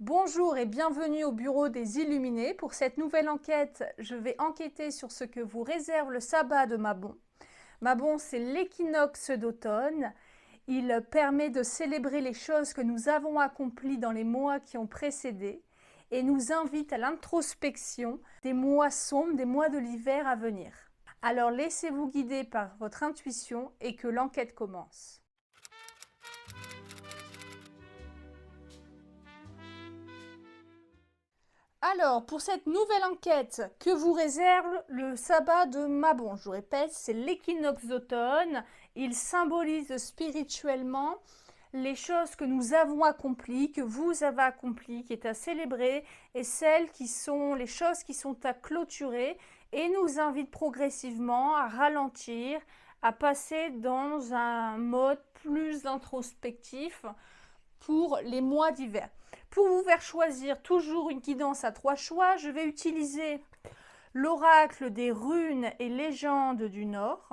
Bonjour et bienvenue au bureau des Illuminés. Pour cette nouvelle enquête, je vais enquêter sur ce que vous réserve le sabbat de Mabon. Mabon, c'est l'équinoxe d'automne. Il permet de célébrer les choses que nous avons accomplies dans les mois qui ont précédé et nous invite à l'introspection des mois sombres, des mois de l'hiver à venir. Alors laissez-vous guider par votre intuition et que l'enquête commence. Alors, pour cette nouvelle enquête, que vous réserve le sabbat de Mabon? Je vous répète, c'est l'équinoxe d'automne. Il symbolise spirituellement les choses que nous avons accomplies, que vous avez accomplies, qui est à célébrer, et celles qui sont les choses qui sont à clôturer, et nous invite progressivement à ralentir, à passer dans un mode plus introspectif pour les mois d'hiver. Pour vous faire choisir toujours une guidance à 3 choix, je vais utiliser l'oracle des runes et légendes du Nord.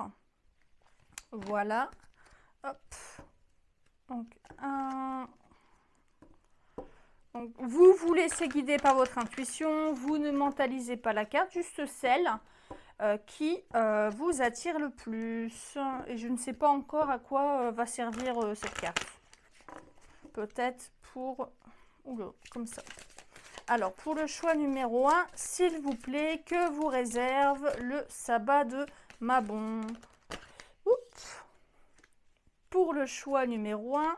Voilà. Hop. Donc, vous vous laissez guider par votre intuition, vous ne mentalisez pas la carte, juste celle qui vous attire le plus. Et je ne sais pas encore à quoi va servir cette carte. Peut-être pour... Oula, comme ça. Alors, pour le choix numéro 1, s'il vous plaît, que vous réserve le sabbat de Mabon? Oups. Pour le choix numéro 1,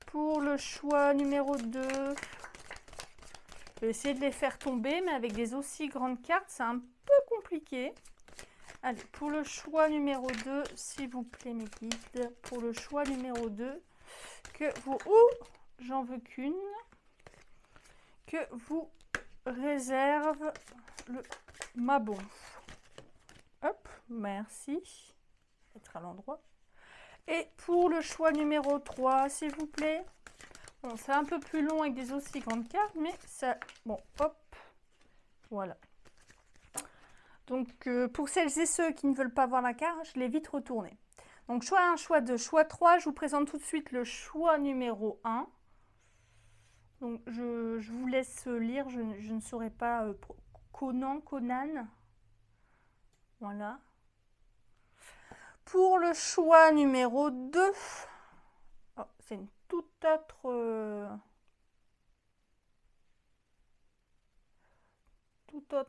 pour le choix numéro 2, je vais essayer de les faire tomber, mais avec des aussi grandes cartes, c'est un peu compliqué. Allez, pour le choix numéro 2, s'il vous plaît, mes guides, pour le choix numéro 2, que vous... j'en veux qu'une. Que vous réserve le Mabon. Hop, merci. Être à l'endroit. Et pour le choix numéro 3, s'il vous plaît. Bon, c'est un peu plus long avec des aussi grandes cartes, mais ça... Bon, hop. Voilà. Donc, pour celles et ceux qui ne veulent pas voir la carte, je l'ai vite retournée. Donc, choix 1, choix 2, choix 3. Je vous présente tout de suite le choix numéro 1. Donc, je vous laisse lire, je ne saurais pas. Conan. Voilà. Pour le choix numéro 2, oh, c'est une toute autre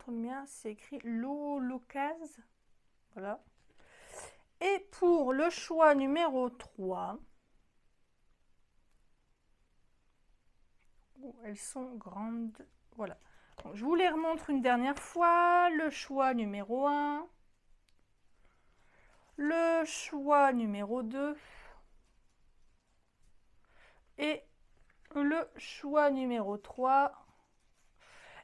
mien, c'est écrit l'ocase. Voilà. Et pour le choix numéro 3, elles sont grandes. Voilà. Donc, je vous les remontre une dernière fois. Le choix numéro 1. Le choix numéro 2. Et le choix numéro 3.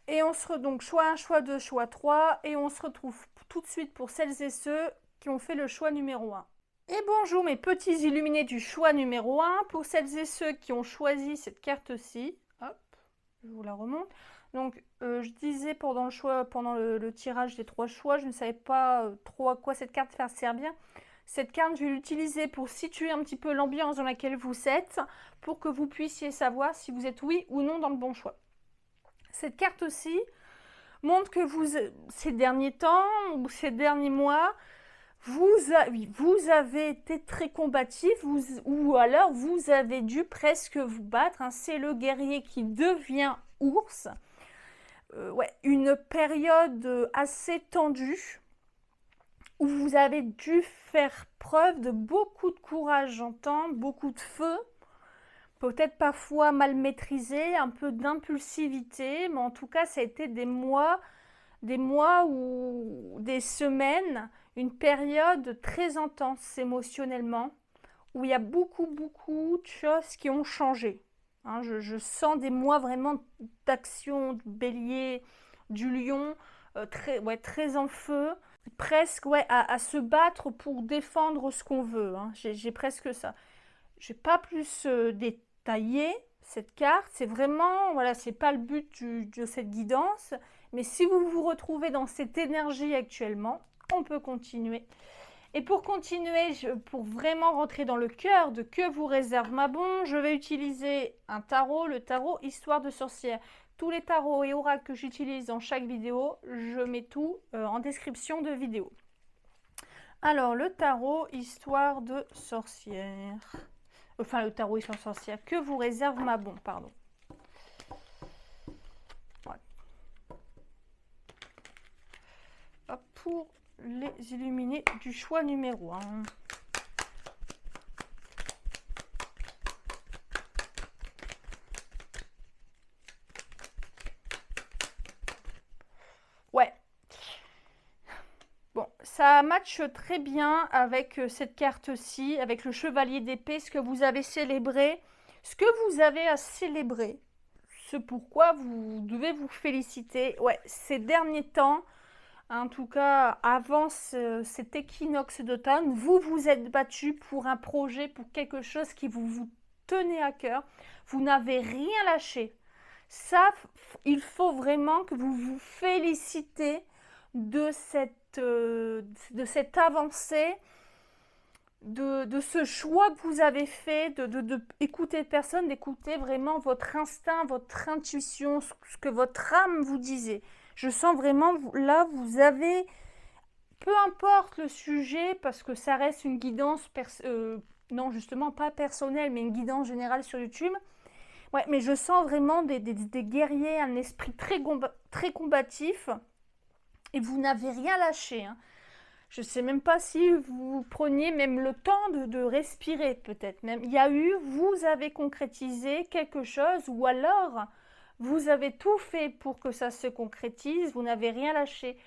Et on se donc choix 1, choix 2, choix 3. Et on se retrouve tout de suite pour celles et ceux qui ont fait le choix numéro 1. Et bonjour mes petits illuminés du choix numéro 1. Pour celles et ceux qui ont choisi cette carte-ci. Hop, je vous la remonte. Donc, je disais pendant le choix, pendant le tirage des 3 choix, je ne savais pas trop à quoi cette carte va servir. Cette carte, je vais l'utiliser pour situer un petit peu l'ambiance dans laquelle vous êtes, pour que vous puissiez savoir si vous êtes oui ou non dans le bon choix. Cette carte aussi montre que vous, ces derniers temps ou ces derniers mois, vous avez été très combatif, ou alors vous avez dû presque vous battre. Hein. C'est le guerrier qui devient ours. Ouais, une période assez tendue où vous avez dû faire preuve de beaucoup de courage, j'entends, beaucoup de feu, peut-être parfois mal maîtrisé, un peu d'impulsivité, mais en tout cas, ça a été des mois ou des semaines, une période très intense émotionnellement, où il y a beaucoup de choses qui ont changé. Hein, je sens des mois vraiment d'action, du bélier, du lion, très en feu, presque à se battre pour défendre ce qu'on veut. Hein. J'ai presque ça. Je n'ai pas plus détaillé cette carte. C'est vraiment, voilà, c'est pas le but de cette guidance. Mais si vous vous retrouvez dans cette énergie actuellement, on peut continuer. Et pour continuer, pour vraiment rentrer dans le cœur de que vous réserve Mabon, je vais utiliser un tarot, le tarot Histoire de sorcière. Tous les tarots et oracles que j'utilise dans chaque vidéo, je mets tout en description de vidéo. Alors, le tarot Histoire de sorcière. Enfin, le tarot Histoire de sorcière. Que vous réserve Mabon, pardon. Ouais. Hop, pour les illuminés du choix numéro 1. Ouais. Bon, ça matche très bien avec cette carte-ci, avec le chevalier d'épée, ce que vous avez célébré, ce que vous avez à célébrer. Ce pourquoi vous devez vous féliciter. Ouais, ces derniers temps, en tout cas avant cet équinoxe d'automne, vous vous êtes battu pour un projet, pour quelque chose qui vous tenait à cœur. Vous n'avez rien lâché. Ça, il faut vraiment que vous vous félicitez de cette avancée, de ce choix que vous avez fait, de écouter personne, d'écouter vraiment votre instinct, votre intuition, ce que votre âme vous disait. Je sens vraiment, là, vous avez, peu importe le sujet, parce que ça reste une guidance, non, justement, pas personnelle, mais une guidance générale sur YouTube. Ouais, mais je sens vraiment des guerriers, un esprit très combatif, et vous n'avez rien lâché, hein. Je ne sais même pas si vous preniez même le temps de respirer, peut-être même. Il y a eu, vous avez concrétisé quelque chose, ou alors vous avez tout fait pour que ça se concrétise, vous n'avez rien lâché.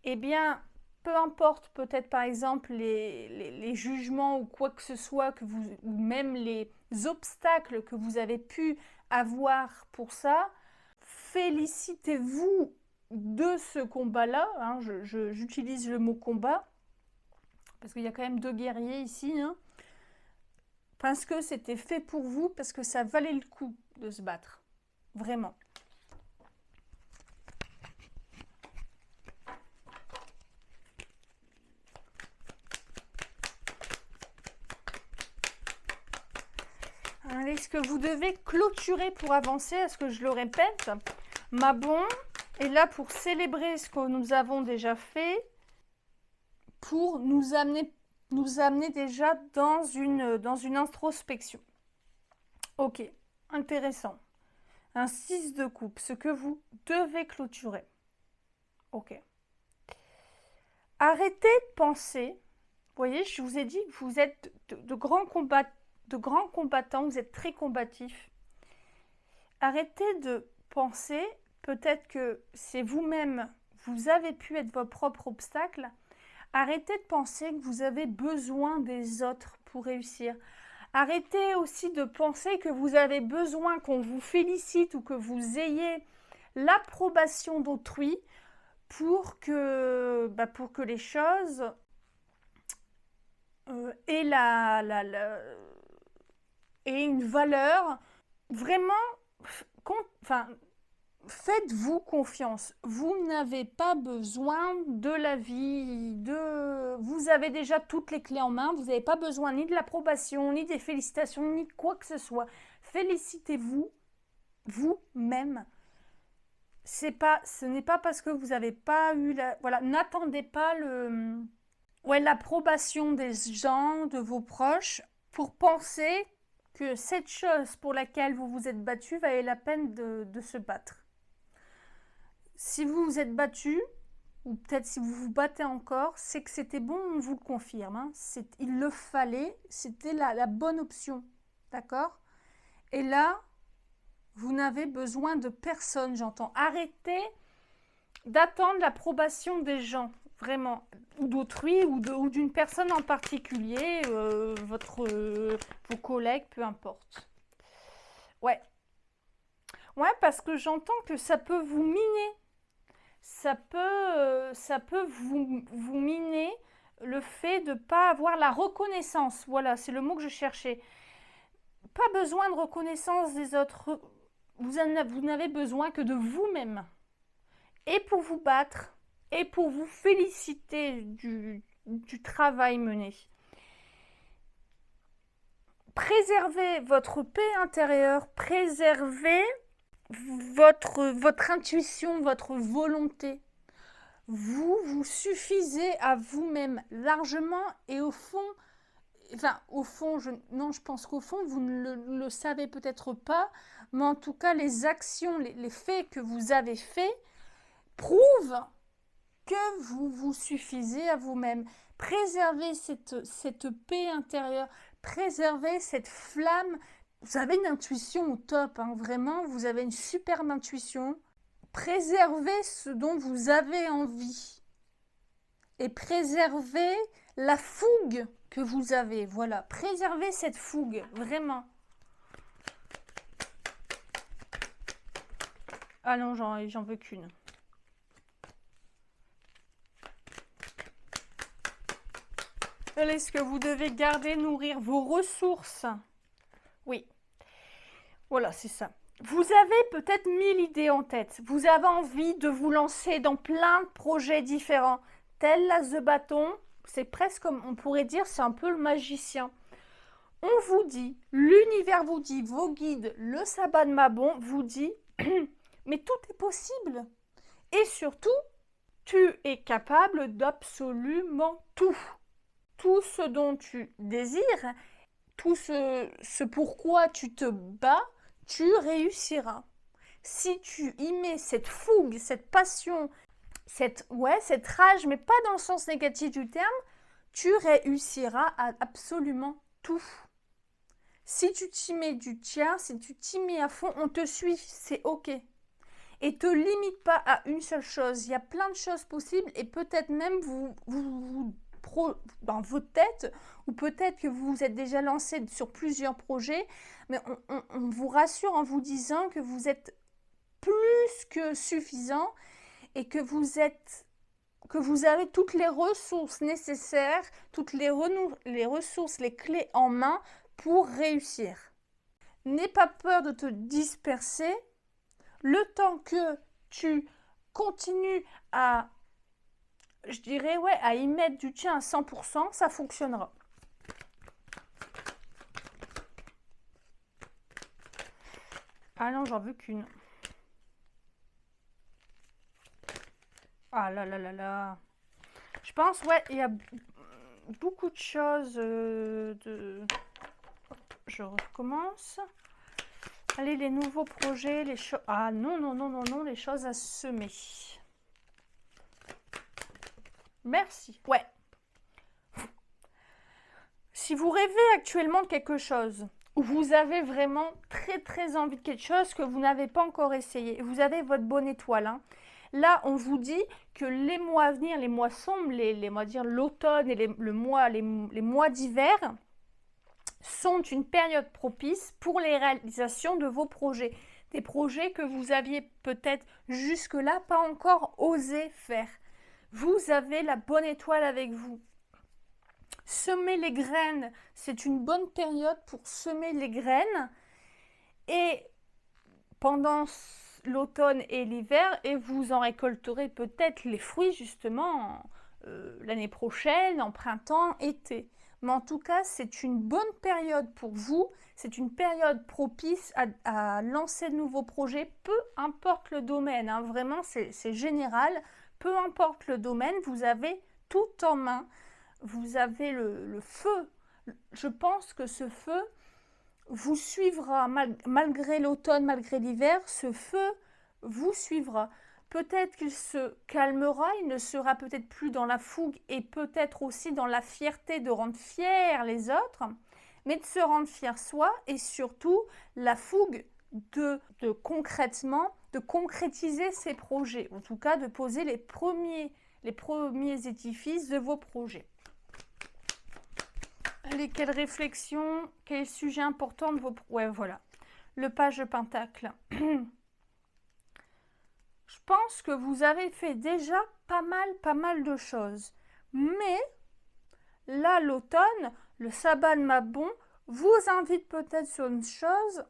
Eh bien, peu importe peut-être par exemple les jugements ou quoi que ce soit, ou même les obstacles que vous avez pu avoir pour ça, félicitez-vous de ce combat-là, hein, j'utilise le mot combat, parce qu'il y a quand même 2 guerriers ici, hein, parce que c'était fait pour vous, parce que ça valait le coup de se battre, vraiment. Allez, ce que vous devez clôturer pour avancer, est-ce que je le répète, Mabon est là pour célébrer ce que nous avons déjà fait, pour nous amener déjà dans une introspection. Ok, intéressant. Un 6 de coupe, ce que vous devez clôturer. Ok. Arrêtez de penser. Vous voyez, je vous ai dit que vous êtes de grands combattants, vous êtes très combatifs. Arrêtez de penser, peut-être que c'est vous-même, vous avez pu être votre propre obstacle. Arrêtez de penser que vous avez besoin des autres pour réussir. Arrêtez aussi de penser que vous avez besoin qu'on vous félicite ou que vous ayez l'approbation d'autrui pour que les choses aient une valeur. Vraiment, faites-vous confiance. Vous n'avez pas besoin de la vie, vous avez déjà toutes les clés en main. Vous n'avez pas besoin ni de l'approbation, ni des félicitations, ni quoi que ce soit. Félicitez-vous, vous-même. Ce n'est pas parce que vous n'avez pas eu voilà, n'attendez pas l'approbation des gens, de vos proches, pour penser que cette chose pour laquelle vous vous êtes battu valait la peine de se battre. Si vous vous êtes battu, ou peut-être si vous vous battez encore, c'est que c'était bon, on vous le confirme, hein. Il le fallait, c'était la bonne option, d'accord? Et là, vous n'avez besoin de personne, j'entends. Arrêtez d'attendre l'approbation des gens, vraiment, ou d'autrui, ou d'une personne en particulier, vos collègues, peu importe. Ouais. Ouais, parce que j'entends que ça peut vous miner. Ça peut vous miner le fait de ne pas avoir la reconnaissance. Voilà, c'est le mot que je cherchais. Pas besoin de reconnaissance des autres. Vous n'avez besoin que de vous-même. Et pour vous battre, et pour vous féliciter du travail mené. Préservez votre paix intérieure, préservez votre intuition, votre volonté. Vous vous suffisez à vous-même largement et au fond, je pense qu'au fond, vous ne le savez peut-être pas, mais en tout cas, les actions, les faits que vous avez faits prouvent que vous vous suffisez à vous-même. Préservez cette paix intérieure, préservez cette flamme. Vous avez une intuition au top, hein, vraiment, vous avez une superbe intuition. Préservez ce dont vous avez envie et préservez la fougue que vous avez. Voilà, préservez cette fougue, vraiment. Ah non, j'en veux qu'une. Est-ce que vous devez garder, nourrir vos ressources? Oui. Voilà, c'est ça. Vous avez peut-être 1000 idées en tête. Vous avez envie de vous lancer dans plein de projets différents. Tel l'as de bâton, c'est presque comme on pourrait dire, c'est un peu le magicien. On vous dit, l'univers vous dit, vos guides, le sabbat de Mabon vous dit, mais tout est possible. Et surtout, tu es capable d'absolument tout. Tout ce dont tu désires, tout ce pourquoi tu te bats, tu réussiras. Si tu y mets cette fougue, cette passion, cette rage, mais pas dans le sens négatif du terme, tu réussiras à absolument tout. Si tu t'y mets du tien, si tu t'y mets à fond, on te suit, c'est ok. Et te limite pas à une seule chose. Il y a plein de choses possibles et peut-être même dans votre tête, ou peut-être que vous vous êtes déjà lancé sur plusieurs projets, mais on vous rassure en vous disant que vous êtes plus que suffisant et que vous avez toutes les ressources nécessaires, toutes les ressources, les clés en main pour réussir. N'aie pas peur de te disperser. Le temps que tu continues à y mettre du tien à 100%, ça fonctionnera. Ah non, j'en veux qu'une. Ah là là là là. Je pense, il y a beaucoup de choses Je recommence. Allez, les nouveaux projets, les choses... Ah non, non, non, non, non, les choses à semer. Merci. Ouais. Si vous rêvez actuellement de quelque chose, ou vous avez vraiment très très envie de quelque chose que vous n'avez pas encore essayé, vous avez votre bonne étoile, hein. Là, on vous dit que les mois à venir, les mois sombres, l'automne et les mois d'hiver sont une période propice pour les réalisations de vos projets. Des projets que vous aviez peut-être jusque-là pas encore osé faire. Vous avez la bonne étoile avec vous. Semer les graines, c'est une bonne période pour semer les graines. Et pendant l'automne et l'hiver, et vous en récolterez peut-être les fruits justement l'année prochaine, en printemps, été. Mais en tout cas, c'est une bonne période pour vous, c'est une période propice à lancer de nouveaux projets, peu importe le domaine, hein, vraiment c'est général, peu importe le domaine, vous avez tout en main, vous avez le feu. Je pense que ce feu vous suivra malgré l'automne, malgré l'hiver, ce feu vous suivra. Peut-être qu'il se calmera, il ne sera peut-être plus dans la fougue et peut-être aussi dans la fierté de rendre fiers les autres, mais de se rendre fier soi et surtout la fougue de concrètement, de concrétiser ses projets, en tout cas de poser les premiers édifices de vos projets. Allez, quelle réflexion, quel sujet important de vos... Ouais, voilà, le page de Pentacle. Je pense que vous avez fait déjà pas mal de choses. Mais, là, l'automne, le sabbat de Mabon vous invite peut-être sur une chose.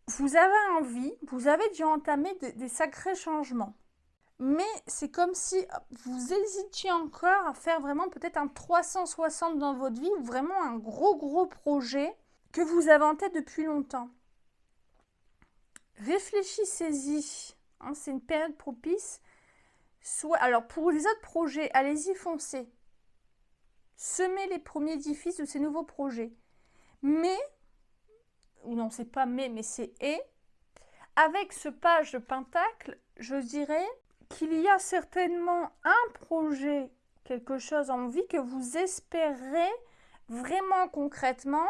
Vous avez envie, vous avez dû entamer des sacrés changements. mais c'est comme si vous hésitiez encore à faire vraiment peut-être un 360 dans votre vie, ou vraiment un gros projet que vous avez en tête depuis longtemps. Réfléchissez-y, hein, c'est une période propice. Alors pour les autres projets, allez-y, foncez. Semez les premiers édifices de ces nouveaux projets. Mais, ou non, c'est pas mais c'est et. Avec ce page de pentacle, je dirais qu'il y a certainement un projet, quelque chose en vie que vous espérez vraiment concrètement,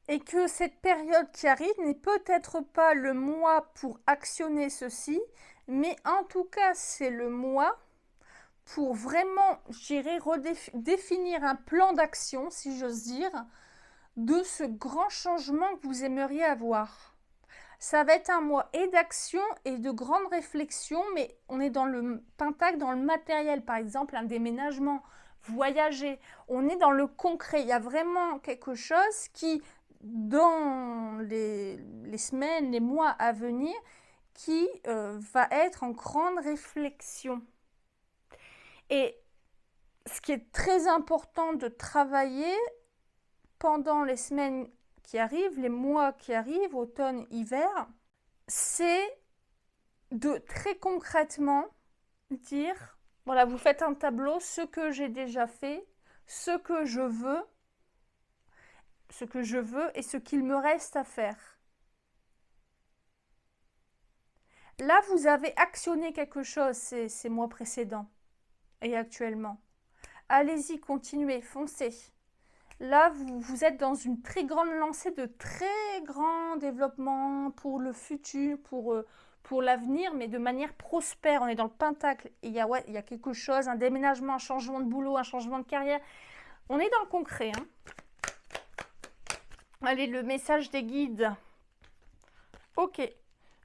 et que cette période qui arrive n'est peut-être pas le mois pour actionner ceci, mais en tout cas c'est le mois pour vraiment, je dirais, définir un plan d'action, si j'ose dire, de ce grand changement que vous aimeriez avoir. Ça va être un mois et d'action et de grandes réflexions, mais on est dans le pentacle, dans le matériel, par exemple un déménagement, voyager. On est dans le concret. Il y a vraiment quelque chose qui, dans les semaines, les mois à venir, qui va être en grande réflexion. Et ce qui est très important de travailler pendant les semaines qui arrivent, les mois qui arrivent, automne, hiver, c'est de très concrètement dire, voilà, vous faites un tableau, ce que j'ai déjà fait, ce que je veux et ce qu'il me reste à faire. Là, vous avez actionné quelque chose ces mois précédents et actuellement. Allez-y, continuez, foncez. Là, vous êtes dans une très grande lancée de très grand développement pour le futur, pour l'avenir, mais de manière prospère. On est dans le pentacle. Et il y a quelque chose, un déménagement, un changement de boulot, un changement de carrière. On est dans le concret. Hein. Allez, le message des guides. Ok.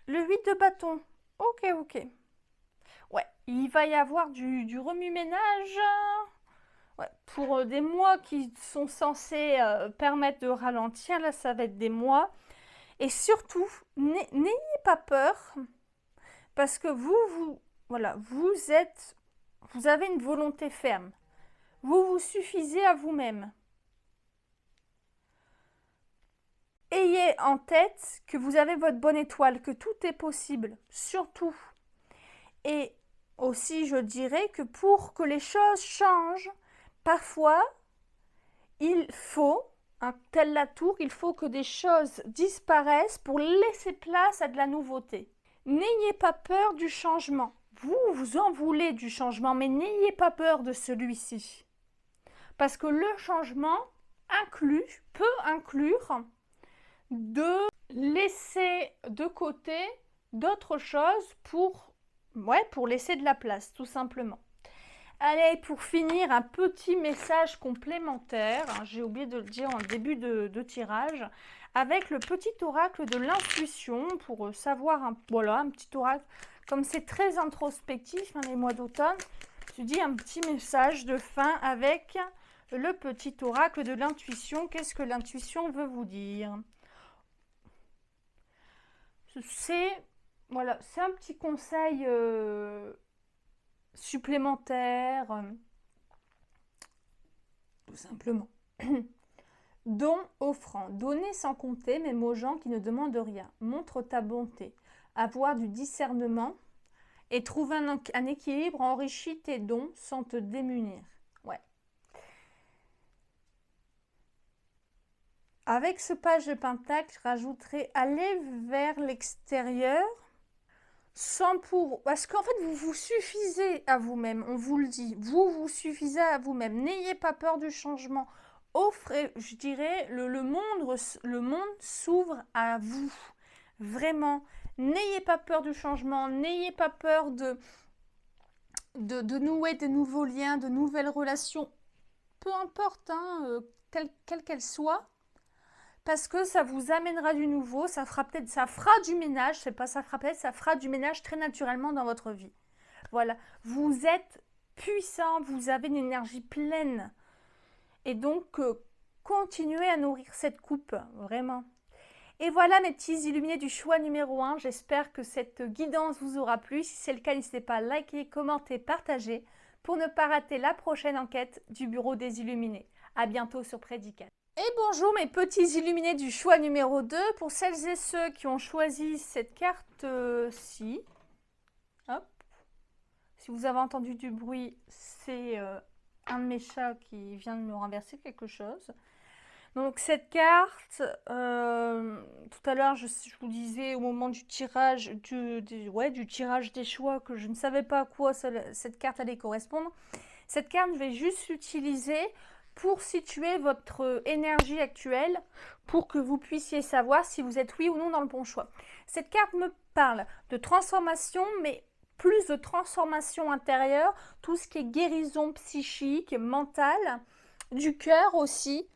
Le 8 de bâton. Ok. Ouais, il va y avoir du remue-ménage. Ouais, pour des mois qui sont censés permettre de ralentir, là ça va être des mois. Et surtout, n'ayez pas peur, parce que vous avez une volonté ferme. Vous vous suffisez à vous-même. Ayez en tête que vous avez votre bonne étoile, que tout est possible, surtout. Et aussi, je dirais que pour que les choses changent, parfois, il faut, tel la tour, il faut que des choses disparaissent pour laisser place à de la nouveauté. N'ayez pas peur du changement. Vous en voulez du changement, mais n'ayez pas peur de celui-ci. Parce que le changement peut inclure de laisser de côté d'autres choses pour laisser de la place, tout simplement. Allez, pour finir, un petit message complémentaire, j'ai oublié de le dire en début de tirage, avec le petit oracle de l'intuition, pour savoir, un petit oracle, comme c'est très introspectif, les mois d'automne, je dis un petit message de fin avec le petit oracle de l'intuition. Qu'est-ce que l'intuition veut vous dire? C'est un petit conseil supplémentaire, tout simplement. Don offrant, donner sans compter, même aux gens qui ne demandent rien. Montre ta bonté, avoir du discernement et trouver un équilibre, enrichit tes dons sans te démunir. Ouais. Avec ce page de pentacle, je rajouterai aller vers l'extérieur, parce qu'en fait vous vous suffisez à vous-même, on vous le dit, vous suffisez à vous-même, n'ayez pas peur du changement, offrez, je dirais, le monde s'ouvre à vous, vraiment, n'ayez pas peur du changement, n'ayez pas peur de nouer de nouveaux liens, de nouvelles relations, peu importe, quelle qu'elle soit, parce que ça vous amènera du nouveau, ça fera du ménage, ça fera du ménage très naturellement dans votre vie. Voilà, vous êtes puissant, vous avez une énergie pleine. Et donc, continuez à nourrir cette coupe, vraiment. Et voilà mes petits illuminés du choix numéro 1. J'espère que cette guidance vous aura plu. Si c'est le cas, n'hésitez pas à liker, commenter, partager pour ne pas rater la prochaine enquête du Bureau des Illuminés. À bientôt sur Prédicat. Et bonjour mes petits illuminés du choix numéro 2. Pour celles et ceux qui ont choisi cette carte-ci, hop. Si vous avez entendu du bruit, c'est un de mes chats qui vient de me renverser quelque chose. Donc cette carte, tout à l'heure je vous disais au moment du tirage, du tirage des choix que je ne savais pas à quoi cette carte allait correspondre. Cette carte, je vais juste l'utiliser pour situer votre énergie actuelle, pour que vous puissiez savoir si vous êtes oui ou non dans le bon choix. Cette carte me parle de transformation, mais plus de transformation intérieure, tout ce qui est guérison psychique, mentale, du cœur aussi.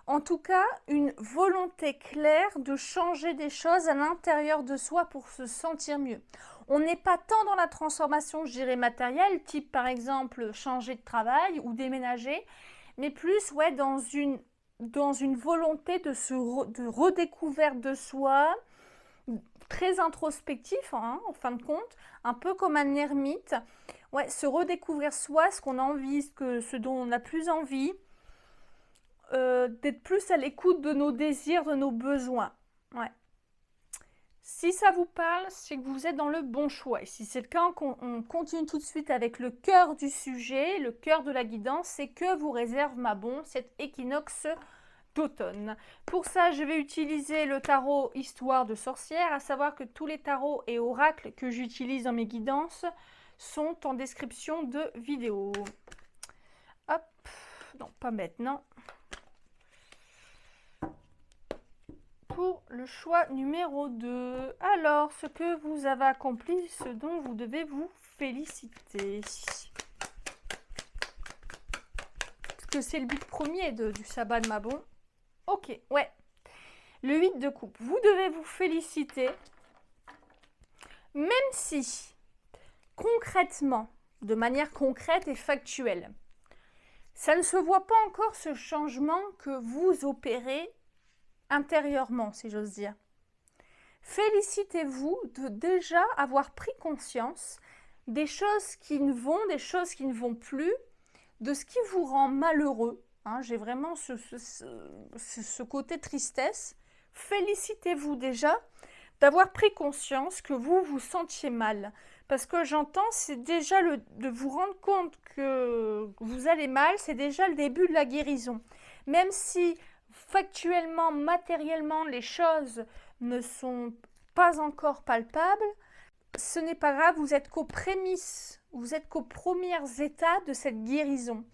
En tout cas, une volonté claire de changer des choses à l'intérieur de soi pour se sentir mieux. On n'est pas tant dans la transformation, je dirais, matérielle, type par exemple changer de travail ou déménager, mais plus dans une volonté de redécouverte de soi, très introspectif en fin de compte, un peu comme un ermite. Ouais, se redécouvrir soi, ce qu'on a envie, ce dont on n'a plus envie. D'être plus à l'écoute de nos désirs, de nos besoins. Ouais. Si ça vous parle, c'est que vous êtes dans le bon choix. Et si c'est le cas, on continue tout de suite avec le cœur du sujet, le cœur de la guidance, c'est que vous réserve ma bonne cet équinoxe d'automne. Pour ça, je vais utiliser le tarot Histoire de sorcière, à savoir que tous les tarots et oracles que j'utilise dans mes guidances sont en description de vidéo. Hop, non, pas maintenant. Pour le choix numéro 2. Alors, ce que vous avez accompli, ce dont vous devez vous féliciter. Parce que c'est le but premier du sabbat de Mabon. Ok, ouais. Le 8 de coupe. Vous devez vous féliciter. Même si, concrètement, de manière concrète et factuelle, ça ne se voit pas encore ce changement que vous opérez intérieurement, si j'ose dire. Félicitez-vous de déjà avoir pris conscience des choses qui ne vont, des choses qui ne vont plus, de ce qui vous rend malheureux. J'ai vraiment ce côté tristesse. Félicitez-vous déjà d'avoir pris conscience que vous vous sentiez mal. Parce que j'entends, c'est déjà de vous rendre compte que vous allez mal, c'est déjà le début de la guérison. Même si factuellement, matériellement, les choses ne sont pas encore palpables, ce n'est pas grave, vous êtes qu'aux prémices, vous êtes qu'aux premières étapes de cette guérison.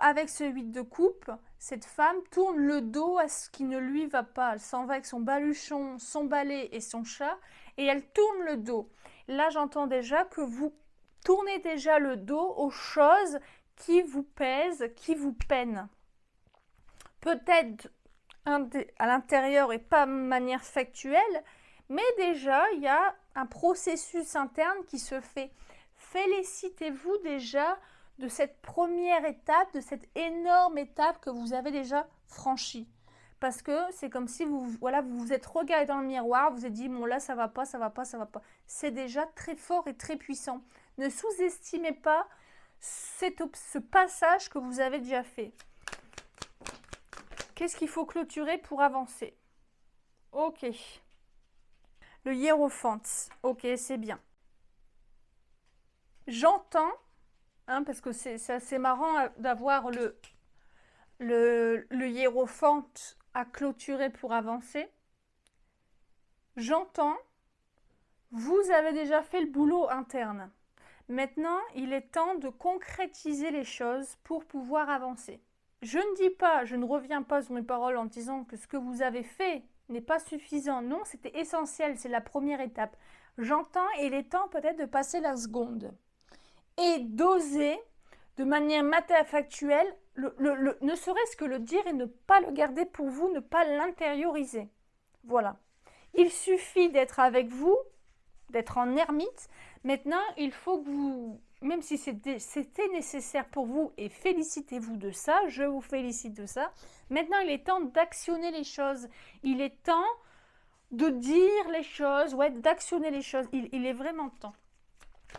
Avec ce 8 de coupe, cette femme tourne le dos à ce qui ne lui va pas. Elle s'en va avec son baluchon, son balai et son chat, et elle tourne le dos. Là, j'entends déjà que vous tournez déjà le dos aux choses qui vous pèsent, qui vous peinent. Peut-être à l'intérieur et pas de manière factuelle, mais déjà, il y a un processus interne qui se fait. Félicitez-vous déjà de cette première étape, de cette énorme étape que vous avez déjà franchie. Parce que c'est comme si vous vous êtes regardé dans le miroir, vous vous êtes dit, bon là ça va pas, ça va pas, ça va pas. C'est déjà très fort et très puissant. Ne sous-estimez pas ce passage que vous avez déjà fait. Qu'est-ce qu'il faut clôturer pour avancer? Ok. Le hiérophante. Ok, c'est bien. J'entends, parce que c'est assez marrant d'avoir le hiérophante à clôturer pour avancer. J'entends, vous avez déjà fait le boulot interne. Maintenant, il est temps de concrétiser les choses pour pouvoir avancer. Je ne dis pas, je ne reviens pas sur mes paroles en disant que ce que vous avez fait n'est pas suffisant. Non, c'était essentiel, c'est la première étape. J'entends et il est temps peut-être de passer la seconde. Et d'oser, de manière factuelle, ne serait-ce que le dire et ne pas le garder pour vous, ne pas l'intérioriser. Voilà. Il suffit d'être avec vous, d'être en ermite. Maintenant, il faut que vous, même si c'était nécessaire pour vous, et félicitez-vous de ça, je vous félicite de ça. Maintenant, il est temps d'actionner les choses. Il est temps de dire les choses, ouais, d'actionner les choses. Il est vraiment temps.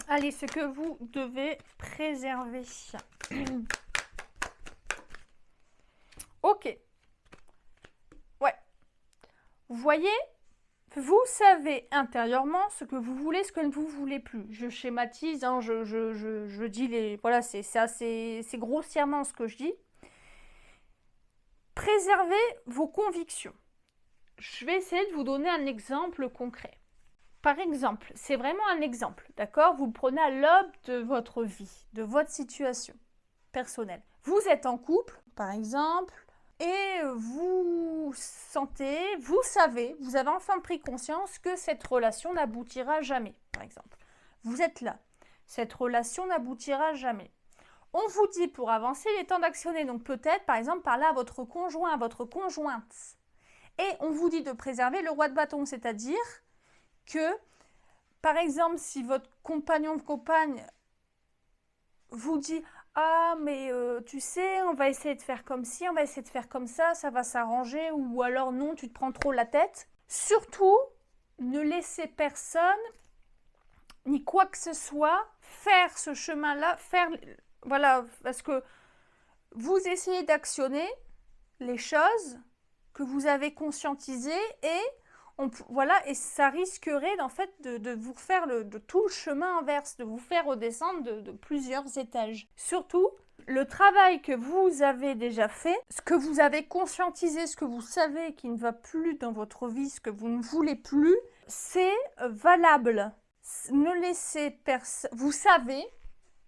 Allez, ce que vous devez préserver. Ok. Ouais. Vous voyez, vous savez intérieurement ce que vous voulez, ce que vous ne voulez plus. Je schématise, hein, je dis les... Voilà, c'est grossièrement ce que je dis. Préservez vos convictions. Je vais essayer de vous donner un exemple concret. Par exemple, c'est vraiment un exemple, d'accord? Vous le prenez à l'aube de votre vie, de votre situation personnelle. Vous êtes en couple, par exemple, et vous sentez, vous savez, vous avez enfin pris conscience que cette relation n'aboutira jamais, par exemple. Vous êtes là, cette relation n'aboutira jamais. On vous dit pour avancer, il est temps d'actionner, donc peut-être, par exemple, parler à votre conjoint, à votre conjointe. Et on vous dit de préserver le roi de bâton, c'est-à-dire que, par exemple, si votre compagnon ou compagne vous dit « Ah, mais tu sais, on va essayer de faire comme ci, on va essayer de faire comme ça va s'arranger » ou alors « Non, tu te prends trop la tête ». Surtout, ne laissez personne, ni quoi que ce soit, faire ce chemin-là, voilà, parce que vous essayez d'actionner les choses que vous avez conscientisées et voilà, et ça risquerait en fait de vous faire de tout le chemin inverse, de vous faire redescendre de plusieurs étages. Surtout, le travail que vous avez déjà fait, ce que vous avez conscientisé, ce que vous savez qui ne va plus dans votre vie, ce que vous ne voulez plus, c'est valable. Ne laissez personne, vous savez,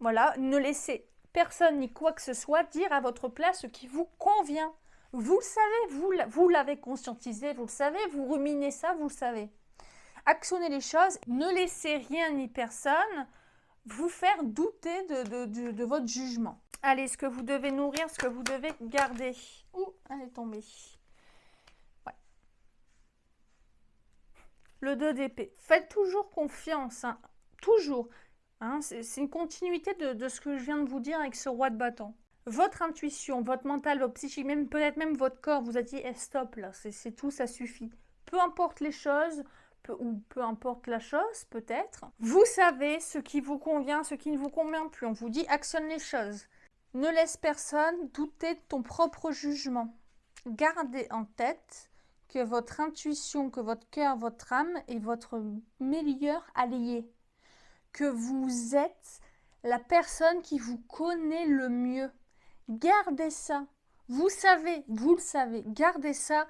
voilà, ne laissez personne ni quoi que ce soit dire à votre place ce qui vous convient. Vous le savez, vous l'avez conscientisé, vous le savez, vous ruminez ça, vous le savez. Actionnez les choses, ne laissez rien ni personne vous faire douter de votre jugement. Allez, ce que vous devez nourrir, ce que vous devez garder. Ouh, elle est tombée. Ouais. Le 2 d'épée. Faites toujours confiance, hein. Toujours. Hein, c'est une continuité de ce que je viens de vous dire avec ce roi de bâton. Votre intuition, votre mental, votre psychique, même peut-être même votre corps vous a dit hey, stop là, c'est tout, ça suffit. Peu importe les choses, ou peu importe la chose peut-être, vous savez ce qui vous convient, ce qui ne vous convient plus. On vous dit actionne les choses. Ne laisse personne douter de ton propre jugement. Gardez en tête que votre intuition, que votre cœur, votre âme est votre meilleur allié. Que vous êtes la personne qui vous connaît le mieux. Gardez ça. Vous savez, vous le savez. Gardez ça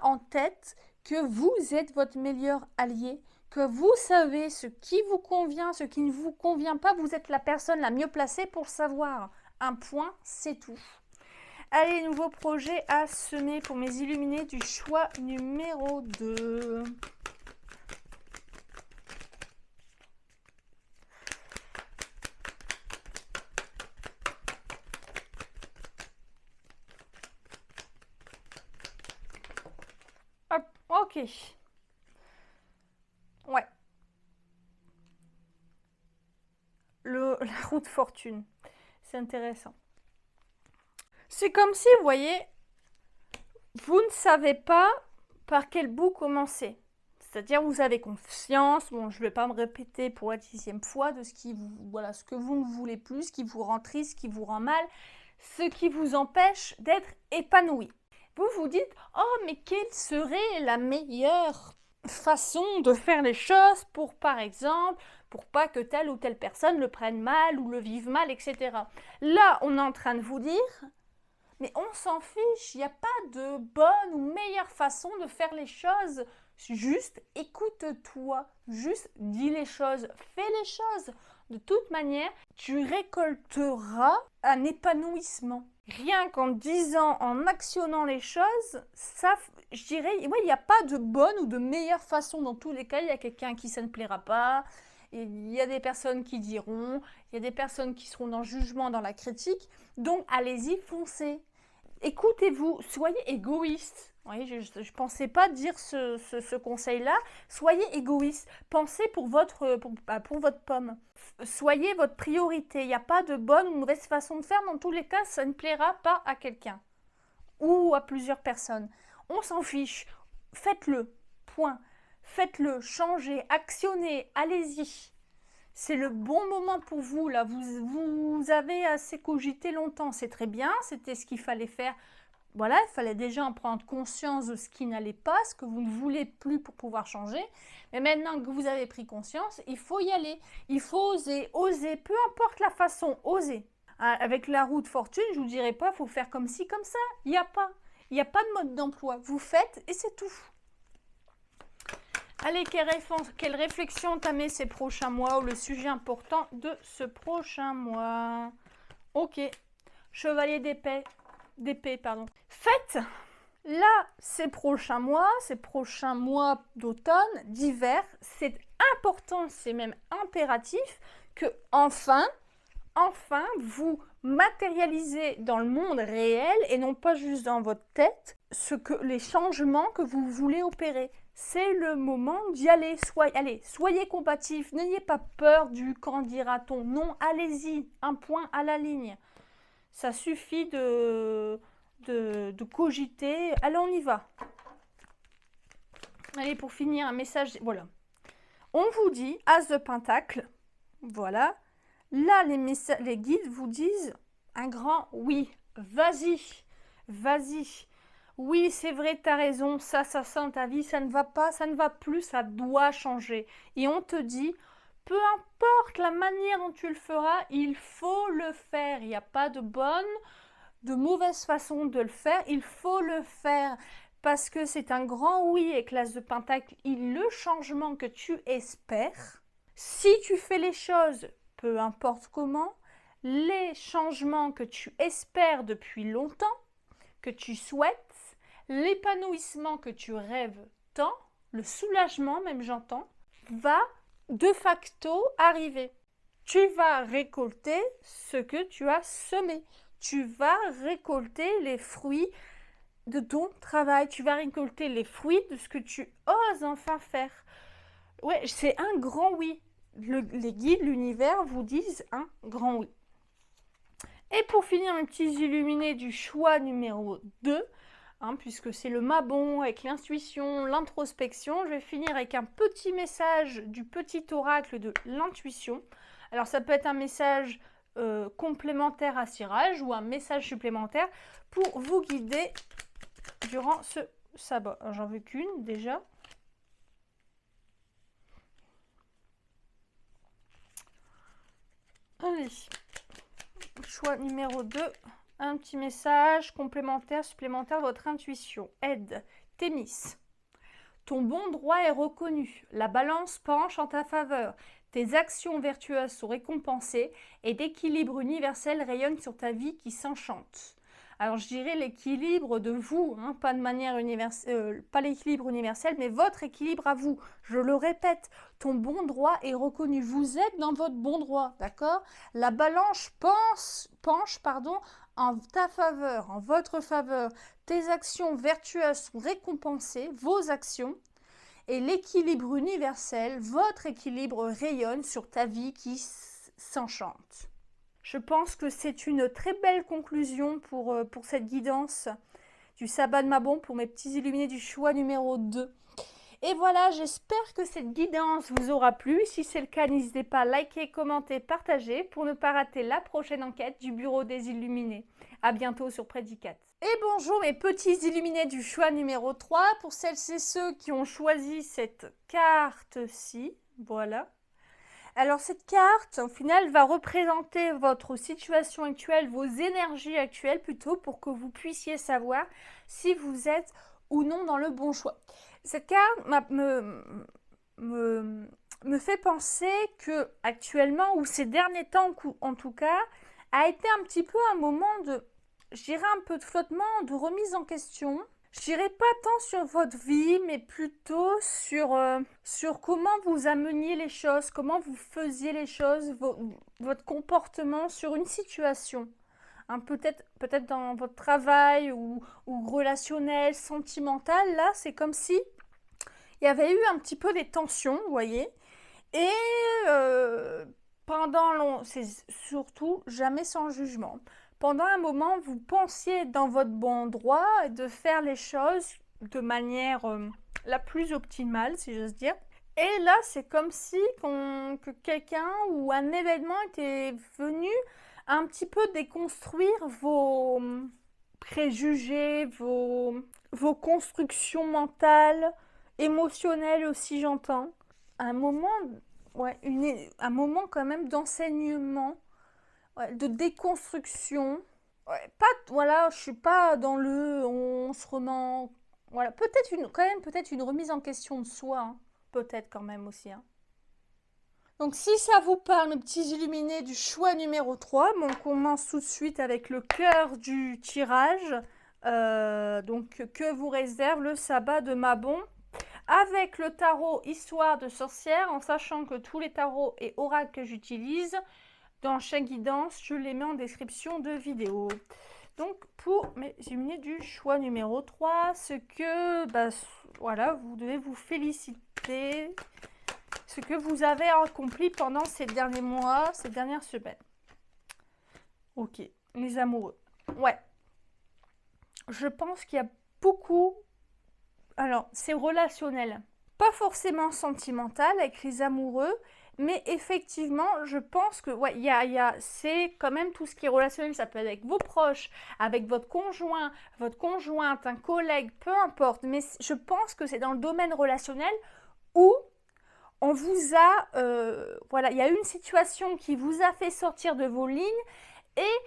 en tête que vous êtes votre meilleur allié, que vous savez ce qui vous convient, ce qui ne vous convient pas. Vous êtes la personne la mieux placée pour savoir. Un point, c'est tout. Allez, nouveau projet à semer pour mes illuminés du choix numéro 2. Hop, ok. Ouais. La roue de fortune. C'est intéressant. C'est comme si, vous voyez, vous ne savez pas par quel bout commencer. C'est-à-dire, vous avez confiance, bon, je ne vais pas me répéter pour la 10e fois de ce que vous ne voulez plus, ce qui vous rend triste, ce qui vous rend mal, ce qui vous empêche d'être épanoui. Vous vous dites, oh, mais quelle serait la meilleure façon de faire les choses pour, par exemple, pour pas que telle ou telle personne le prenne mal ou le vive mal, etc. Là, on est en train de vous dire, mais on s'en fiche, il n'y a pas de bonne ou meilleure façon de faire les choses. Juste écoute-toi, juste dis les choses, fais les choses. De toute manière, tu récolteras un épanouissement. Rien qu'en disant, en actionnant les choses, ça, je dirais, ouais, il n'y a pas de bonne ou de meilleure façon. Dans tous les cas, il y a quelqu'un qui ça ne plaira pas. Il y a des personnes qui diront, il y a des personnes qui seront dans le jugement, dans la critique. Donc, allez-y, foncez. Écoutez-vous, soyez égoïste. Oui, je ne pensais pas dire ce conseil-là. Soyez égoïste. Pensez pour votre pomme. Soyez votre priorité. Il n'y a pas de bonne ou mauvaise façon de faire. Dans tous les cas, ça ne plaira pas à quelqu'un ou à plusieurs personnes. On s'en fiche. Faites-le. point. Faites-le, changez, actionnez, allez-y. C'est le bon moment pour vous, là. Vous avez assez cogité longtemps, c'est très bien, c'était ce qu'il fallait faire. Voilà, il fallait déjà en prendre conscience de ce qui n'allait pas, ce que vous ne voulez plus pour pouvoir changer. Mais maintenant que vous avez pris conscience, il faut y aller. Il faut oser, peu importe la façon, oser. Avec la roue de fortune, je ne vous dirai pas, il faut faire comme ci, comme ça. Il n'y a pas. Il n'y a pas de mode d'emploi. Vous faites et c'est tout. Allez, quelle réflexion t'amène ces prochains mois ou le sujet important de ce prochain mois? Ok. Chevalier d'épée. Faites là ces prochains mois d'automne, d'hiver, c'est important, c'est même impératif que enfin vous matérialisez dans le monde réel et non pas juste dans votre tête les changements que vous voulez opérer. C'est le moment d'y aller. Soyez combatifs, n'ayez pas peur du quand dira-t-on. Non, allez-y, un point à la ligne. Ça suffit de cogiter. Allez, on y va. Allez, pour finir, un message. Voilà. On vous dit, As de Pentacle. Voilà. Là, les guides vous disent un grand oui. Vas-y. Vas-y. Oui, c'est vrai, tu as raison. Ça sent ta vie. Ça ne va pas, ça ne va plus. Ça doit changer. Et on te dit, peu importe la manière dont tu le feras, il faut le faire. Il n'y a pas de bonne, de mauvaise façon de le faire. Il faut le faire parce que c'est un grand oui avec l'As de Pentacle. Le changement que tu espères, si tu fais les choses, peu importe comment, les changements que tu espères depuis longtemps, que tu souhaites, l'épanouissement que tu rêves tant, le soulagement même j'entends, va de facto arriver. Tu vas récolter ce que tu as semé. Tu vas récolter les fruits de ton travail. Tu vas récolter les fruits de ce que tu oses enfin faire. Ouais, c'est un grand oui. Les guides, l'univers vous disent un grand oui. Et pour finir, mes petits illuminés du choix numéro 2, puisque c'est le mabon avec l'intuition, l'introspection, je vais finir avec un petit message du petit oracle de l'intuition. Alors ça peut être un message complémentaire à tirage ou un message supplémentaire pour vous guider durant ce sabbat. J'en veux qu'une déjà. Allez, choix numéro 2. Un petit message complémentaire, supplémentaire de votre intuition. Aide, Thémis. Ton bon droit est reconnu. La balance penche en ta faveur. Tes actions vertueuses sont récompensées et l'équilibre universel rayonne sur ta vie qui s'enchante. Alors je dirais l'équilibre de vous, pas de manière universelle, pas l'équilibre universel, mais votre équilibre à vous. Je le répète, ton bon droit est reconnu. Vous êtes dans votre bon droit, d'accord? La balance penche en ta faveur, en votre faveur. Tes actions vertueuses sont récompensées, vos actions. Et l'équilibre universel, votre équilibre rayonne sur ta vie qui s'enchante. Je pense que c'est une très belle conclusion pour cette guidance du sabbat de Mabon pour mes petits illuminés du choix numéro 2. Et voilà, j'espère que cette guidance vous aura plu. Si c'est le cas, n'hésitez pas à liker, commenter, partager pour ne pas rater la prochaine enquête du Bureau des Illuminés. À bientôt sur Prédicat. Et bonjour mes petits illuminés du choix numéro 3. Pour celles et ceux qui ont choisi cette carte-ci, voilà. Alors cette carte, au final, va représenter votre situation actuelle, vos énergies actuelles plutôt, pour que vous puissiez savoir si vous êtes ou non dans le bon choix. Cette carte me fait penser que actuellement, ou ces derniers temps en tout cas, a été un petit peu un moment de, je dirais un peu de flottement, de remise en question. Je dirais pas tant sur votre vie, mais plutôt sur comment vous ameniez les choses, comment vous faisiez les choses, votre comportement sur une situation. Peut-être dans votre travail ou relationnel, sentimental. Là, c'est comme si il y avait eu un petit peu des tensions, vous voyez. Et c'est surtout jamais sans jugement. Pendant un moment, vous pensiez être dans votre bon droit et de faire les choses de manière la plus optimale, si j'ose dire. Et là, c'est comme si que quelqu'un ou un événement était venu un petit peu déconstruire vos préjugés, vos constructions mentales, émotionnelles aussi, j'entends. Un moment, ouais, un moment quand même d'enseignement, ouais, de déconstruction. Ouais, pas, voilà, je suis pas dans on se remet voilà, peut-être quand même, peut-être une remise en question de soi, hein. Peut-être quand même aussi, hein. Donc si ça vous parle, mes petits illuminés du choix numéro 3, on commence tout de suite avec le cœur du tirage. Donc que vous réserve le sabbat de Mabon avec le tarot Histoire de sorcière, en sachant que tous les tarots et oracles que j'utilise dans chaque guidance, je les mets en description de vidéo. Donc pour mes illuminés du choix numéro 3, ce que voilà, vous devez vous féliciter, ce que vous avez accompli pendant ces derniers mois, ces dernières semaines. Ok, les amoureux. Ouais. Je pense qu'il y a beaucoup... Alors, c'est relationnel. Pas forcément sentimental avec les amoureux, mais effectivement, je pense que ouais, c'est quand même tout ce qui est relationnel. Ça peut être avec vos proches, avec votre conjoint, votre conjointe, un collègue, peu importe. Mais je pense que c'est dans le domaine relationnel où on vous a... voilà, il y a une situation qui vous a fait sortir de vos lignes et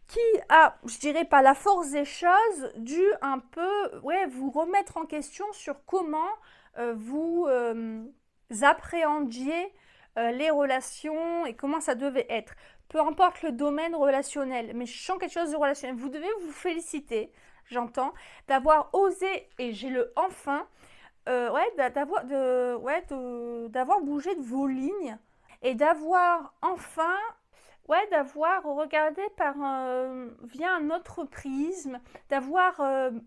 qui a, je dirais pas la force des choses, dû un peu ouais, vous remettre en question sur comment vous appréhendiez les relations et comment ça devait être. Peu importe le domaine relationnel, mais je sens quelque chose de relationnel. Vous devez vous féliciter, j'entends, d'avoir osé, et j'ai le enfin, ouais, d'avoir bougé de vos lignes et d'avoir enfin ouais, d'avoir regardé via un autre prisme, d'avoir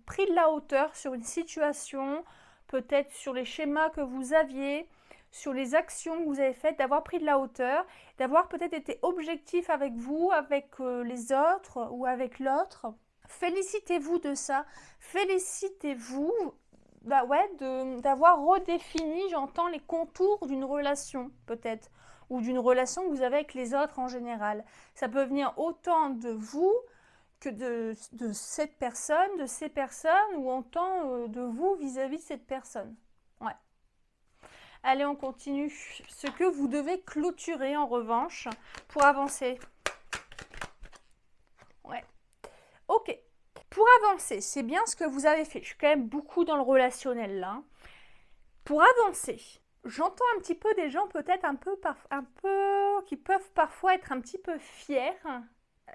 pris de la hauteur sur une situation, peut-être sur les schémas que vous aviez, sur les actions que vous avez faites, d'avoir pris de la hauteur, d'avoir peut-être été objectif avec vous, avec les autres ou avec l'autre. Félicitez-vous de ça, félicitez-vous d'avoir redéfini, j'entends, les contours d'une relation, peut-être, ou d'une relation que vous avez avec les autres en général. Ça peut venir autant de vous que de cette personne, de ces personnes, ou autant de vous vis-à-vis de cette personne. Ouais. Allez, on continue. Ce que vous devez clôturer, en revanche, pour avancer. Ouais. Ok. Pour avancer, c'est bien ce que vous avez fait. Je suis quand même beaucoup dans le relationnel là. Pour avancer, j'entends un petit peu des gens peut-être un peu qui peuvent parfois être un petit peu fiers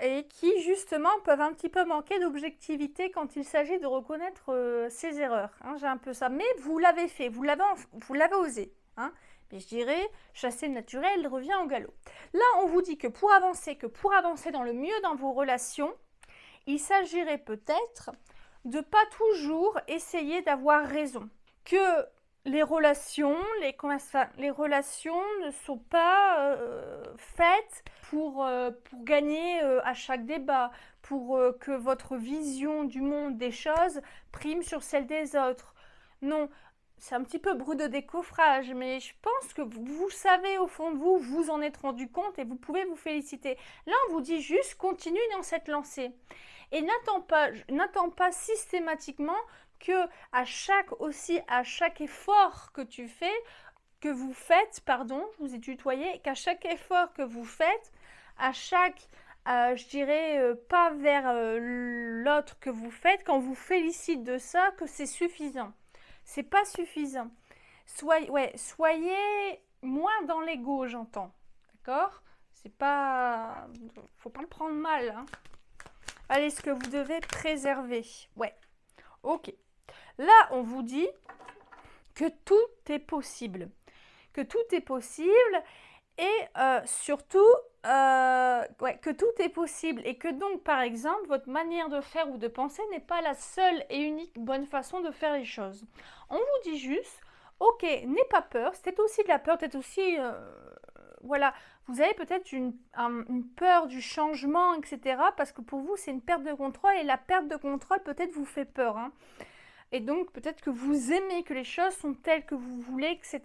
et qui justement peuvent un petit peu manquer d'objectivité quand il s'agit de reconnaître ses erreurs. Hein, j'ai un peu ça. Mais vous l'avez fait, vous l'avez osé. Hein. Mais je dirais, chasser le naturel revient au galop. Là, on vous dit que pour avancer dans le mieux dans vos relations, il s'agirait peut-être de ne pas toujours essayer d'avoir raison. Que les relations ne sont pas faites pour gagner à chaque débat, pour que votre vision du monde des choses prime sur celle des autres. Non, c'est un petit peu brut de décoffrage, mais je pense que vous savez au fond de vous, vous en êtes rendu compte et vous pouvez vous féliciter. Là, on vous dit juste continue dans cette lancée. Et n'attends pas systématiquement que à chaque effort que vous faites, pardon, je vous ai tutoyé, qu'à chaque effort que vous faites, à chaque, je dirais, pas vers l'autre que vous faites, quand on vous félicite de ça, que c'est suffisant. C'est pas suffisant. Soyez moins dans l'ego, j'entends. D'accord? C'est pas... Faut pas le prendre mal, hein. Allez, ce que vous devez préserver. Ouais. Ok. Là, on vous dit que tout est possible. Que tout est possible et surtout que tout est possible et que donc, par exemple, votre manière de faire ou de penser n'est pas la seule et unique bonne façon de faire les choses. On vous dit juste, ok, n'aie pas peur, c'est peut-être aussi de la peur, peut-être aussi... voilà, vous avez peut-être une peur du changement, etc. Parce que pour vous, c'est une perte de contrôle et la perte de contrôle peut-être vous fait peur. Hein. Et donc, peut-être que vous aimez que les choses sont telles que vous voulez, etc.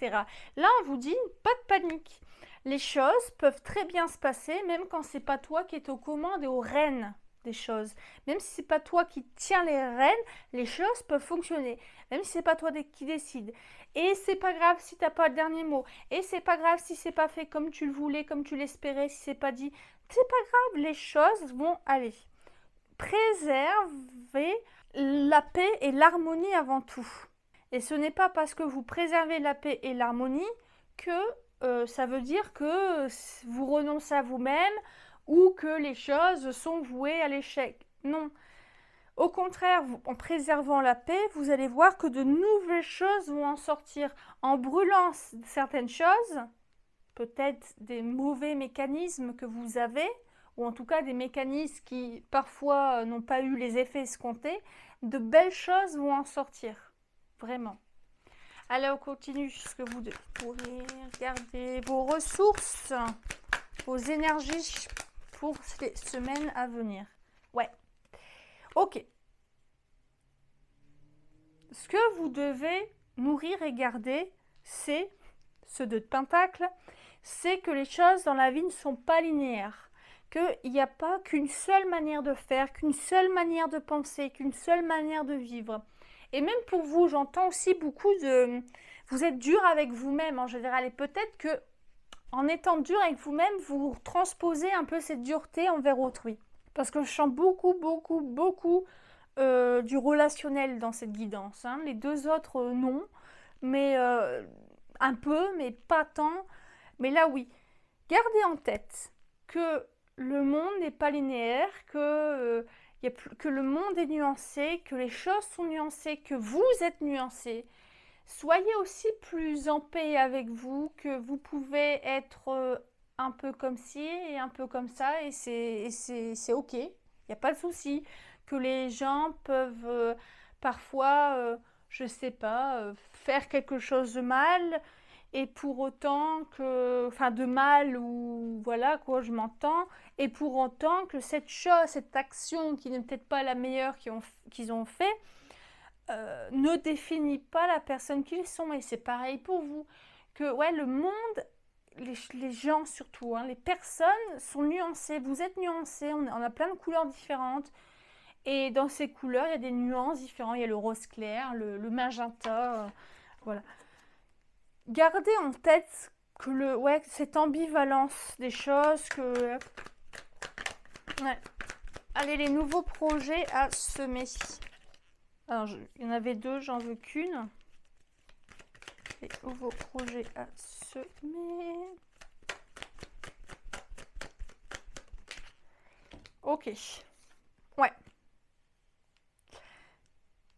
Là, on vous dit, pas de panique. Les choses peuvent très bien se passer, même quand c'est pas toi qui es aux commandes et aux rênes des choses. Même si c'est pas toi qui tiens les rênes, les choses peuvent fonctionner. Même si c'est pas toi qui décide. Et c'est pas grave si t'as pas le dernier mot. Et c'est pas grave si c'est pas fait comme tu le voulais, comme tu l'espérais, si c'est pas dit. C'est pas grave, les choses vont aller. Préservez la paix et l'harmonie avant tout. Et ce n'est pas parce que vous préservez la paix et l'harmonie que ça veut dire que vous renoncez à vous-même ou que les choses sont vouées à l'échec. Non. Au contraire, en préservant la paix, vous allez voir que de nouvelles choses vont en sortir. En brûlant certaines choses, peut-être des mauvais mécanismes que vous avez, ou en tout cas des mécanismes qui parfois n'ont pas eu les effets escomptés, de belles choses vont en sortir. Vraiment. Allez, on continue jusque vous pourrez regarder vos ressources, vos énergies pour les semaines à venir. Ouais. Ok. Ce que vous devez nourrir et garder, c'est ce 2 de Pentacle, c'est que les choses dans la vie ne sont pas linéaires. Qu'il n'y a pas qu'une seule manière de faire, qu'une seule manière de penser, qu'une seule manière de vivre. Et même pour vous, j'entends aussi beaucoup de... Vous êtes dur avec vous-même en général. Et peut-être que en étant dur avec vous-même, vous transposez un peu cette dureté envers autrui. Parce que je sens beaucoup du relationnel dans cette guidance. Hein. Les deux autres, non. Mais un peu, mais pas tant. Mais là, oui. Gardez en tête que le monde n'est pas linéaire, que le monde est nuancé, que les choses sont nuancées, que vous êtes nuancé. Soyez aussi plus en paix avec vous, que vous pouvez être un peu comme ci et un peu comme ça, et c'est ok, il n'y a pas de souci. Que les gens peuvent parfois, je sais pas, faire quelque chose de mal, et pour autant que, enfin de mal ou voilà quoi, je m'entends, et pour autant que cette chose, cette action qui n'est peut-être pas la meilleure qu'ils ont fait, ne définit pas la personne qu'ils sont. Et c'est pareil pour vous. Que ouais, le monde, les gens surtout, hein, les personnes sont nuancées. Vous êtes nuancés, on a plein de couleurs différentes. Et dans ces couleurs, il y a des nuances différentes. Il y a le rose clair, le magenta, voilà. Gardez en tête que cette ambivalence des choses, que... Ouais. Allez, les nouveaux projets à semer. Alors, il y en avait 2, j'en veux qu'une. Les nouveaux projets à semer. Ok. Ouais.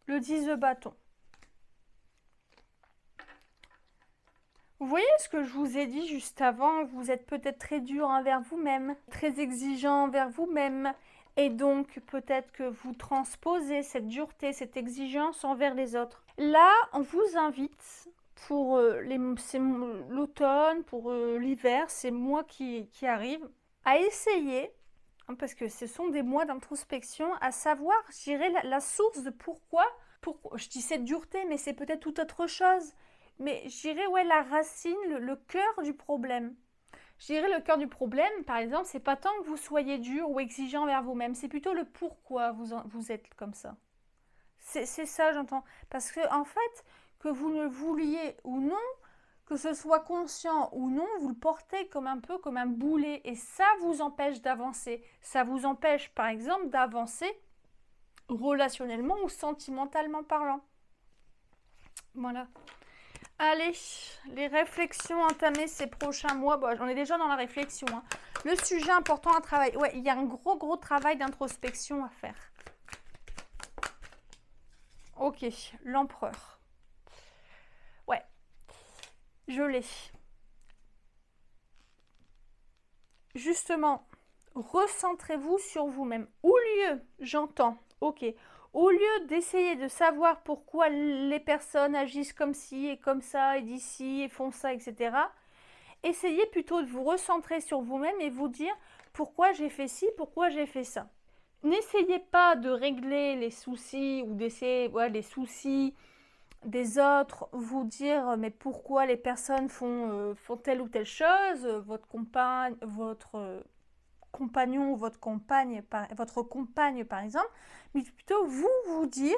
Le 10 de bâton. Vous voyez ce que je vous ai dit juste avant? Vous êtes peut-être très dur envers vous-même, très exigeant envers vous-même. Et donc, peut-être que vous transposez cette dureté, cette exigence envers les autres. Là, on vous invite pour l'automne, pour l'hiver, c'est moi qui arrive, à essayer, parce que ce sont des mois d'introspection, à savoir, je dirais, la source de pourquoi, je dis cette dureté, mais c'est peut-être tout autre chose. Mais je dirais, ouais, la racine, le cœur du problème. Je dirais le cœur du problème, par exemple, c'est pas tant que vous soyez dur ou exigeant envers vous-même, c'est plutôt le pourquoi vous êtes comme ça. C'est ça, j'entends. Parce que, en fait, que vous ne vouliez ou non, que ce soit conscient ou non, vous le portez comme un peu comme un boulet. Et ça vous empêche d'avancer. Ça vous empêche, par exemple, d'avancer relationnellement ou sentimentalement parlant. Voilà. Allez, les réflexions entamées ces prochains mois. Bon, j'en ai déjà dans la réflexion. Hein. Le sujet important à travailler. Ouais, il y a un gros travail d'introspection à faire. Ok, l'empereur. Ouais, je l'ai. Justement, recentrez-vous sur vous-même. Au lieu, j'entends, ok, au lieu d'essayer de savoir pourquoi les personnes agissent comme ci et comme ça et d'ici et font ça, etc., essayez plutôt de vous recentrer sur vous-même et vous dire pourquoi j'ai fait ci, pourquoi j'ai fait ça. N'essayez pas de régler les soucis ou d'essayer les soucis des autres, vous dire mais pourquoi les personnes font telle ou telle chose, votre compagnon ou votre compagne par exemple, mais plutôt vous dire,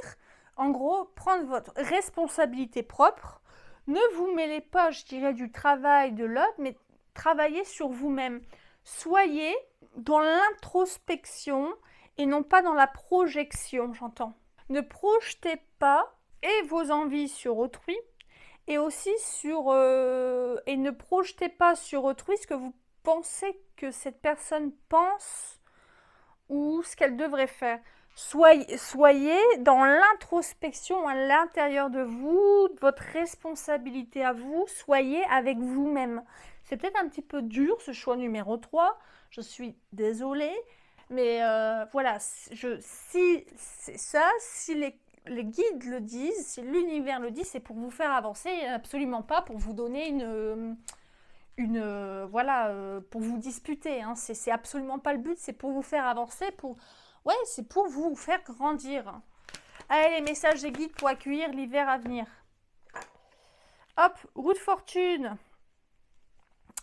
en gros, prendre votre responsabilité propre. Ne vous mêlez pas, je dirais, du travail de l'autre, mais travaillez sur vous-même. Soyez dans l'introspection et non pas dans la projection, j'entends. Ne projetez pas et vos envies sur autrui et aussi et ne projetez pas sur autrui ce que vous pensez que cette personne pense ou ce qu'elle devrait faire. Soyez dans l'introspection à l'intérieur de vous, votre responsabilité à vous, soyez avec vous-même. C'est peut-être un petit peu dur ce choix numéro 3, je suis désolée, mais voilà, si c'est ça, si les guides le disent, si l'univers le dit, c'est pour vous faire avancer, absolument pas pour vous donner pour vous disputer, hein. C'est absolument pas le but, c'est pour vous faire avancer, c'est pour vous faire grandir. Allez, les messages des guides pour accueillir l'hiver à venir. Hop, roue de fortune.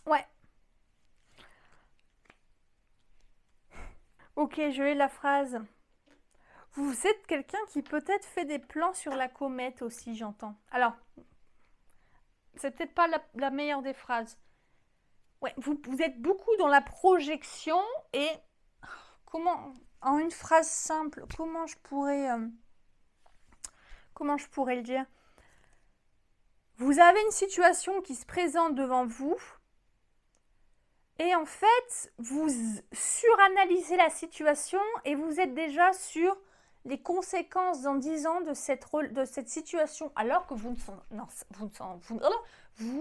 Ouais. Ok, je lis la phrase. Vous êtes quelqu'un qui peut-être fait des plans sur la comète aussi, j'entends. Alors, c'est peut-être pas la meilleure des phrases. Ouais, vous êtes beaucoup dans la projection et en une phrase simple, comment je pourrais le dire? Vous avez une situation qui se présente devant vous et en fait, vous suranalysez la situation et vous êtes déjà sur les conséquences dans 10 ans de cette situation, alors que vous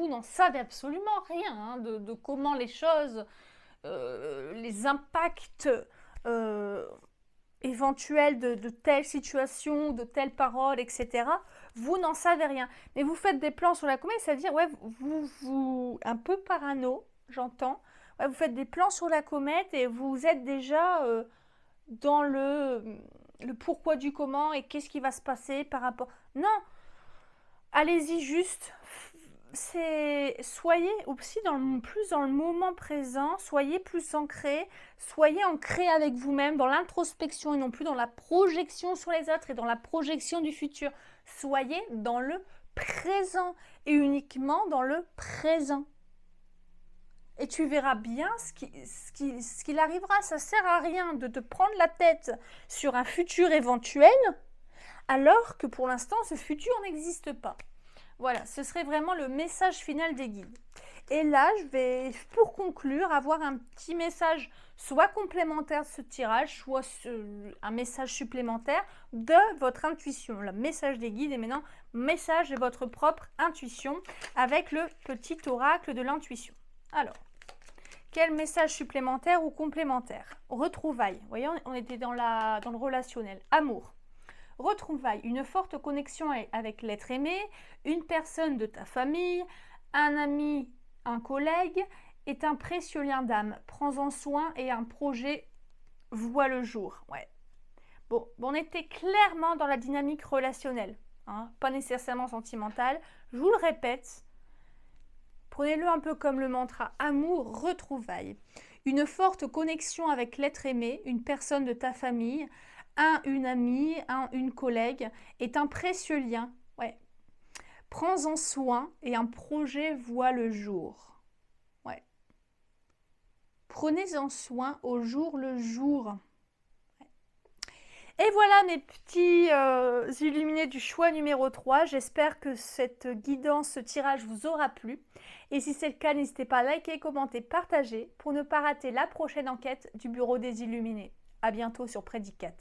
n'en savez absolument rien, hein, de comment les choses, les impacts éventuels de telle situation, de telle parole, etc. Vous n'en savez rien. Mais vous faites des plans sur la comète, c'est-à-dire, ouais, vous un peu parano, j'entends. Ouais, vous faites des plans sur la comète et vous êtes déjà dans le pourquoi du comment et qu'est-ce qui va se passer par rapport. Non, allez-y juste. Soyez aussi plus dans le moment présent, soyez plus ancré avec vous-même, dans l'introspection et non plus dans la projection sur les autres et dans la projection du futur. Soyez dans le présent et uniquement dans le présent. Et tu verras bien ce qu'il arrivera. Ça ne sert à rien de te prendre la tête sur un futur éventuel alors que pour l'instant ce futur n'existe pas. Voilà, ce serait vraiment le message final des guides. Et là, je vais, pour conclure, avoir un petit message soit complémentaire de ce tirage, soit un message supplémentaire de votre intuition. Le message des guides est maintenant message de votre propre intuition avec le petit oracle de l'intuition. Alors, quel message supplémentaire ou complémentaire? Retrouvailles. Vous voyez, on était dans le relationnel. Amour. Retrouvailles, une forte connexion avec l'être aimé, une personne de ta famille, un ami, un collègue est un précieux lien d'âme. Prends-en soin et un projet voit le jour. Ouais. Bon, on était clairement dans la dynamique relationnelle, hein, pas nécessairement sentimentale. Je vous le répète, prenez-le un peu comme le mantra amour, retrouvailles. Une forte connexion avec l'être aimé, une personne de ta famille, une amie, une collègue, est un précieux lien. Ouais. Prends-en soin et un projet voit le jour. Ouais. Prenez-en soin au jour le jour. Ouais. Et voilà mes petits illuminés du choix numéro 3. J'espère que cette guidance, ce tirage vous aura plu. Et si c'est le cas, n'hésitez pas à liker, commenter, partager pour ne pas rater la prochaine enquête du Bureau des Illuminés. À bientôt sur Prédicat.